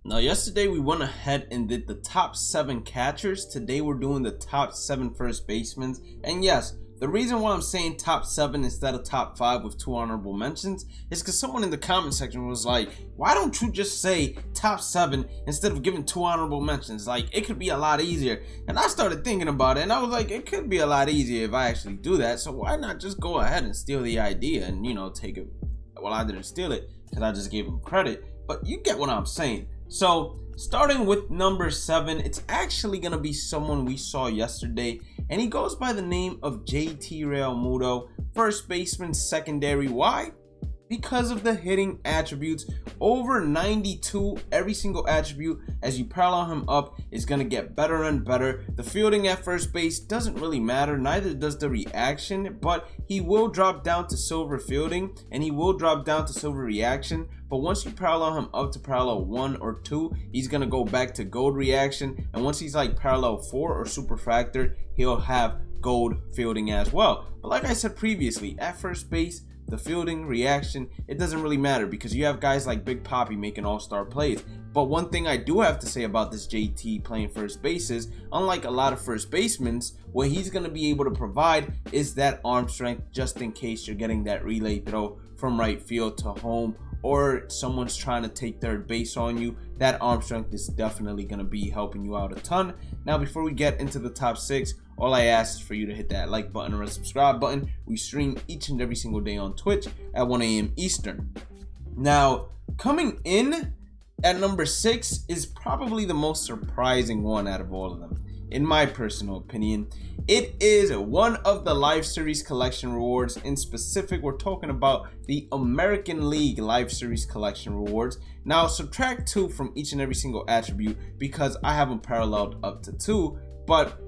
Now yesterday we went ahead and did the top 7 catchers. Today we're doing the top 7 first basemen. And yes, the reason why I'm saying top 7 instead of top 5 with 2 honorable mentions is because someone in the comment section was like, why don't you just say top 7 instead of giving 2 honorable mentions? Like, it could be a lot easier. And I started thinking about it and I was like, it could be a lot easier if I actually do that. So why not just go ahead and steal the idea and, you know, take it. Well, I didn't steal it because I just gave him credit, but you get what I'm saying. So starting with number 7, it's actually gonna be someone we saw yesterday, and he goes by the name of JT Realmuto, first baseman, secondary. Why? Because of the hitting attributes. Over 92, every single attribute as you parallel him up is going to get better and better. The fielding at first base doesn't really matter, neither does the reaction, but he will drop down to silver fielding and he will drop down to silver reaction. But once you parallel him up to parallel 1 or 2, he's going to go back to gold reaction, and once he's like parallel 4 or superfractor, he'll have gold fielding as well. But like I said previously, at first base, the fielding, reaction, it doesn't really matter because you have guys like Big Papi making all-star plays. But one thing I do have to say about this JT playing first base is, unlike a lot of first basemen, what he's going to be able to provide is that arm strength just in case you're getting that relay throw from right field to home, or someone's trying to take third base on you. That arm strength is definitely going to be helping you out a ton. Now, before we get into the top 6, all I ask is for you to hit that like button or subscribe button. We stream each and every single day on Twitch at 1 a.m. Eastern. Now, coming in at number 6 is probably the most surprising one out of all of them, in my personal opinion. It is one of the Live Series Collection rewards. In specific, we're talking about the American League Live Series Collection rewards. Now, subtract 2 from each and every single attribute because I haven't paralleled up to 2, but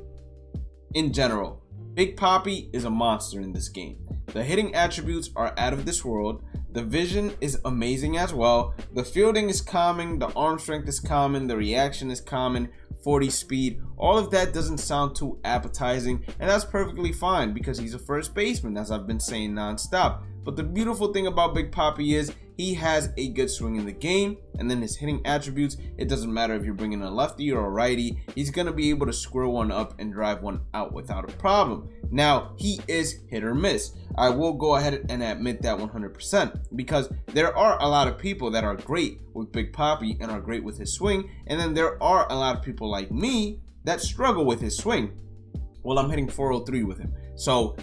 in general, Big Papi is a monster in this game. The hitting attributes are out of this world. The vision is amazing as well. The fielding is common. The arm strength is common. The reaction is common. 40 speed. All of that doesn't sound too appetizing, and that's perfectly fine because he's a first baseman, as I've been saying nonstop. But the beautiful thing about Big Papi is he has a good swing in the game, and then his hitting attributes, it doesn't matter if you're bringing a lefty or a righty, he's going to be able to square one up and drive one out without a problem. Now, he is hit or miss. I will go ahead and admit that 100% because there are a lot of people that are great with Big Papi and are great with his swing, and then there are a lot of people like me that struggle with his swing. Well, I'm hitting 403 with him. So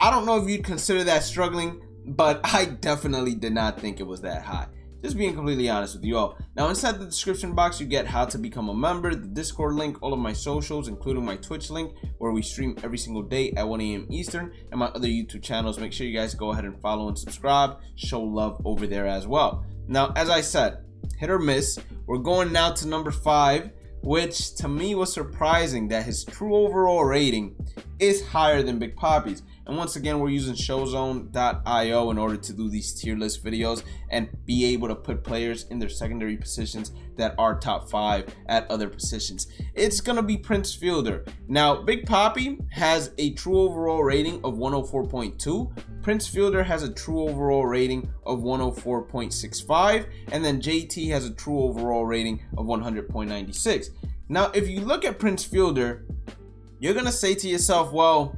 I don't know if you'd consider that struggling, but I definitely did not think it was that high. Just being completely honest with you all. Now, inside the description box, you get how to become a member, the Discord link, all of my socials, including my Twitch link, where we stream every single day at 1 a.m. Eastern, and my other YouTube channels. Make sure you guys go ahead and follow and subscribe. Show love over there as well. Now, as I said, hit or miss. We're going now to number 5, which to me was surprising that his true overall rating is higher than Big Papi's. And once again, we're using showzone.io in order to do these tier list videos and be able to put players in their secondary positions that are top 5 at other positions. It's gonna be Prince Fielder. Now, Big Papi has a true overall rating of 104.2. Prince Fielder has a true overall rating of 104.65, and then JT has a true overall rating of 100.96. Now, if you look at Prince Fielder, you're gonna say to yourself, well,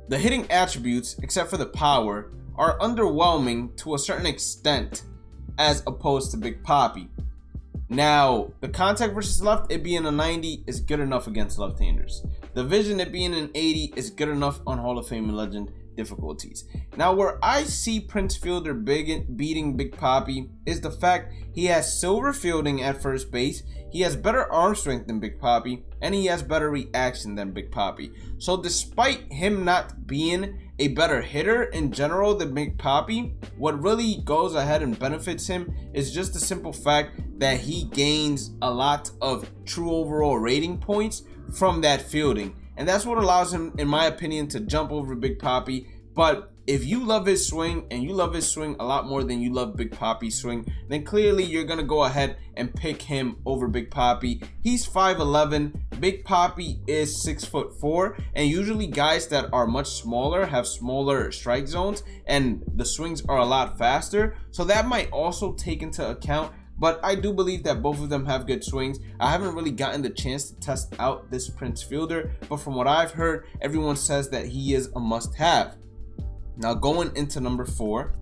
the hitting attributes, except for the power, are underwhelming to a certain extent as opposed to Big Papi. Now, the contact versus left, it being a 90 is good enough against left-handers. The vision, it being an 80 is good enough on Hall of Fame legend difficulties. Now, where I see Prince Fielder beating Big Papi is the fact he has silver fielding at first base, he has better arm strength than Big Papi, and he has better reaction than Big Papi. So despite him not being a better hitter in general than Big Papi, what really goes ahead and benefits him is just the simple fact that he gains a lot of true overall rating points from that fielding. And that's what allows him, in my opinion, to jump over Big Papi. But if you love his swing, and you love his swing a lot more than you love Big Papi's swing, then clearly you're going to go ahead and pick him over Big Papi. He's 5'11". Big Papi is 6'4", and usually guys that are much smaller have smaller strike zones, and the swings are a lot faster. So that might also take into account but I do believe that both of them have good swings. I haven't really gotten the chance to test out this Prince Fielder, but from what I've heard, everyone says that he is a must-have. Now going into number 4,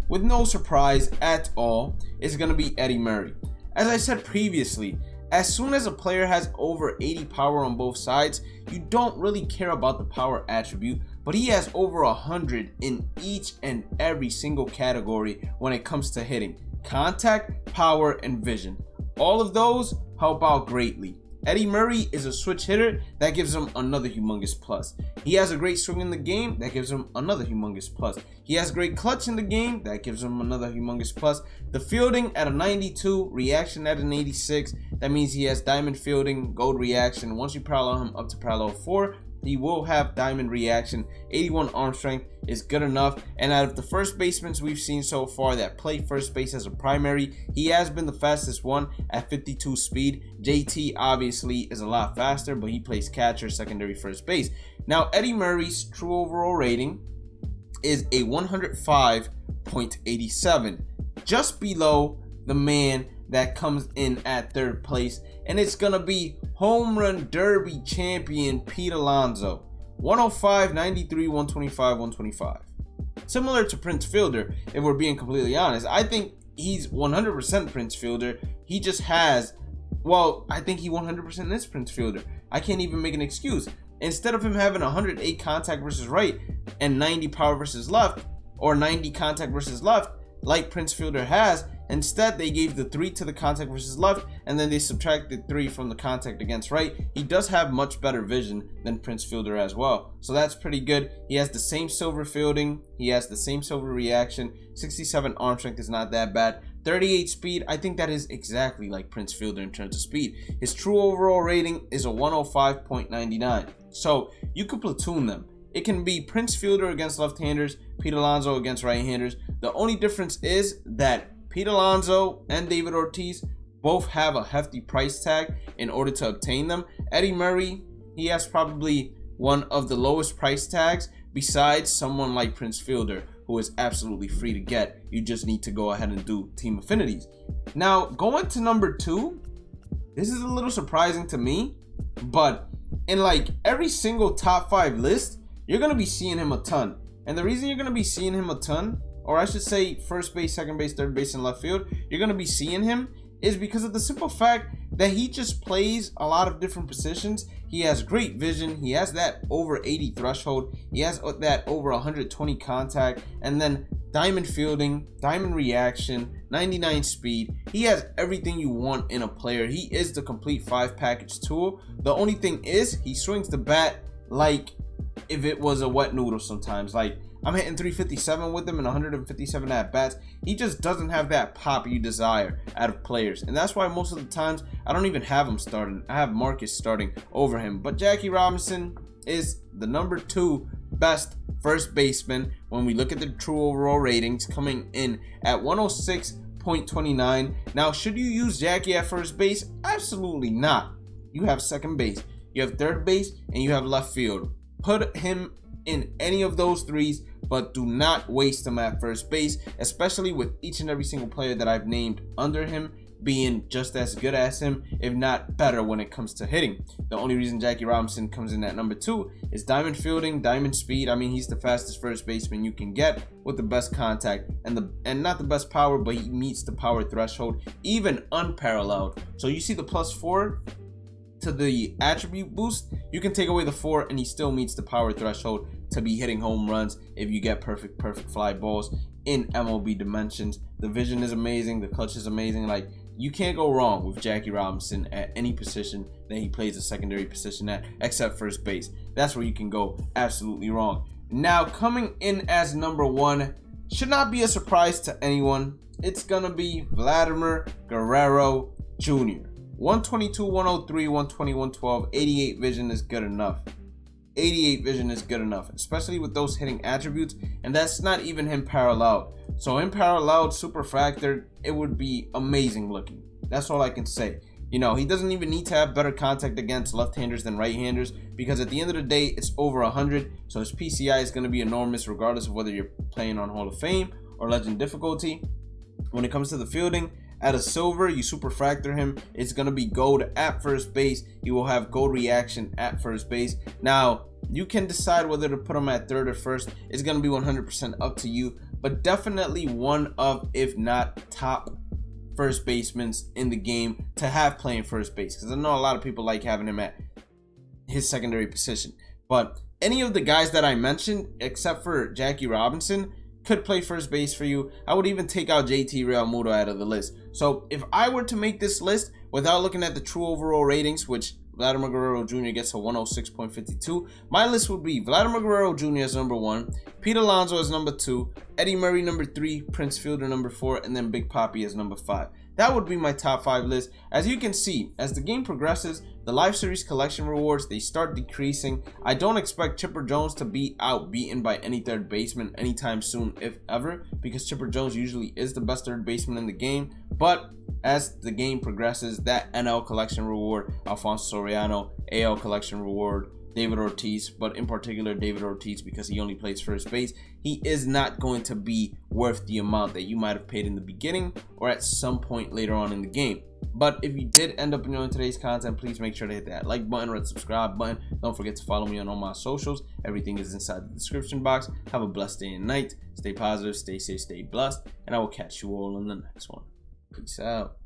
with no surprise at all, is going to be Eddie Murray. As I said previously, as soon as a player has over 80 power on both sides, you don't really care about the power attribute, but he has over 100 in each and every single category when it comes to hitting: contact, power, and vision. All of those help out greatly. Eddie Murray is a switch hitter that gives him another humongous plus. He has a great swing in the game that gives him another humongous plus. He has great clutch in the game that gives him another humongous plus. The fielding at a 92, reaction at an 86. That means he has diamond fielding, gold reaction. Once you parallel him up to parallel 4, he will have diamond reaction. 81 arm strength is good enough. And out of the first basemen we've seen so far that play first base as a primary, he has been the fastest one at 52 speed. JT obviously is a lot faster, but he plays catcher, secondary, first base. Now Eddie Murray's true overall rating is a 105.87, just below the man that comes in at third place, and it's gonna be home run derby champion Pete Alonso. 105, 93, 125, 125. Similar to Prince Fielder, if we're being completely honest. I think he's 100% Prince Fielder. He just has, well, I think he 100% is Prince Fielder. I can't even make an excuse. Instead of him having 108 contact versus right and 90 power versus left, or 90 contact versus left, like Prince Fielder has, instead they gave the 3 to the contact versus left, and then they subtracted 3 from the contact against right. He does have much better vision than Prince Fielder as well, so that's pretty good. He has the same silver fielding, he has the same silver reaction. 67 arm strength is not that bad. 38 speed, I think that is exactly like Prince Fielder in terms of speed. His true overall rating is a 105.99, so you could platoon them. It can be Prince Fielder against left-handers, Pete Alonso against right-handers. The only difference is that Pete Alonso and David Ortiz both have a hefty price tag in order to obtain them. Eddie Murray, he has probably one of the lowest price tags besides someone like Prince Fielder, who is absolutely free to get. You just need to go ahead and do team affinities. Now, going to number 2, this is a little surprising to me, but in like every single top 5 list, you're going to be seeing him a ton. And the reason you're going to be seeing him a ton, or I should say first base, second base, third base, and left field, you're going to be seeing him is because of the simple fact that he just plays a lot of different positions. He has great vision. He has that over 80 threshold. He has that over 120 contact, and then diamond fielding, diamond reaction, 99 speed. He has everything you want in a player. He is the complete 5-package tool. The only thing is he swings the bat like if it was a wet noodle sometimes. Like, I'm hitting 357 with him and 157 at bats. He just doesn't have that pop you desire out of players, and that's why most of the times I don't even have him starting. I have Marcus starting over him. But Jackie Robinson is the number 2 best first baseman when we look at the true overall ratings, coming in at 106.29. Now, should you use Jackie at first base? Absolutely not. You have second base, you have third base, and you have left field. Put him in any of those 3s, but do not waste him at first base, especially with each and every single player that I've named under him being just as good as him, if not better when it comes to hitting. The only reason Jackie Robinson comes in at number 2 is diamond fielding, diamond speed. I mean, he's the fastest first baseman you can get with the best contact and not the best power, but he meets the power threshold even unparalleled. So you see the +4 to the attribute boost, you can take away the 4 and he still meets the power threshold to be hitting home runs if you get perfect fly balls in MLB dimensions. The vision is amazing, the clutch is amazing. Like, you can't go wrong with Jackie Robinson at any position that he plays a secondary position at, except first base. That's where you can go absolutely wrong. Now, coming in as number 1 should not be a surprise to anyone. It's gonna be Vladimir Guerrero Jr. 122, 103, 120, 112, 88 vision is good enough. 88 vision is good enough, especially with those hitting attributes, and that's not even him paralleled. So in paralleled, super factored, it would be amazing looking. That's all I can say. You know, he doesn't even need to have better contact against left-handers than right-handers, because at the end of the day, it's over 100, so his PCI is going to be enormous regardless of whether you're playing on Hall of Fame or Legend difficulty. When it comes to the fielding, At a silver, you superfractor him, it's going to be gold at first base. He will have gold reaction at first base. Now, you can decide whether to put him at third or first. It's going to be 100% up to you, but definitely one of, if not top first basemen in the game to have playing first base, because I know a lot of people like having him at his secondary position. But any of the guys that I mentioned, except for Jackie Robinson, could play first base for you. I would even take out JT Realmuto out of the list. So if I were to make this list without looking at the true overall ratings, which Vladimir Guerrero Jr. gets a 106.52, my list would be Vladimir Guerrero Jr. as number 1, Pete Alonso as number 2, Eddie Murray number 3, Prince Fielder number 4, and then Big Papi as number 5. That would be my top 5 list. As you can see, as the game progresses, the live series collection rewards, they start decreasing. I don't expect Chipper Jones to be outbeaten by any third baseman anytime soon, if ever, because Chipper Jones usually is the best third baseman in the game. But as the game progresses, that NL collection reward, Alfonso Soriano, AL collection reward, David Ortiz, but in particular David Ortiz because he only plays first base, he is not going to be worth the amount that you might have paid in the beginning or at some point later on in the game. But if you did end up enjoying today's content, please make sure to hit that like button, red subscribe button. Don't forget to follow me on all my socials. Everything is inside the description box. Have a blessed day and night. Stay positive, stay safe, stay blessed, and I will catch you all in the next one. Peace out.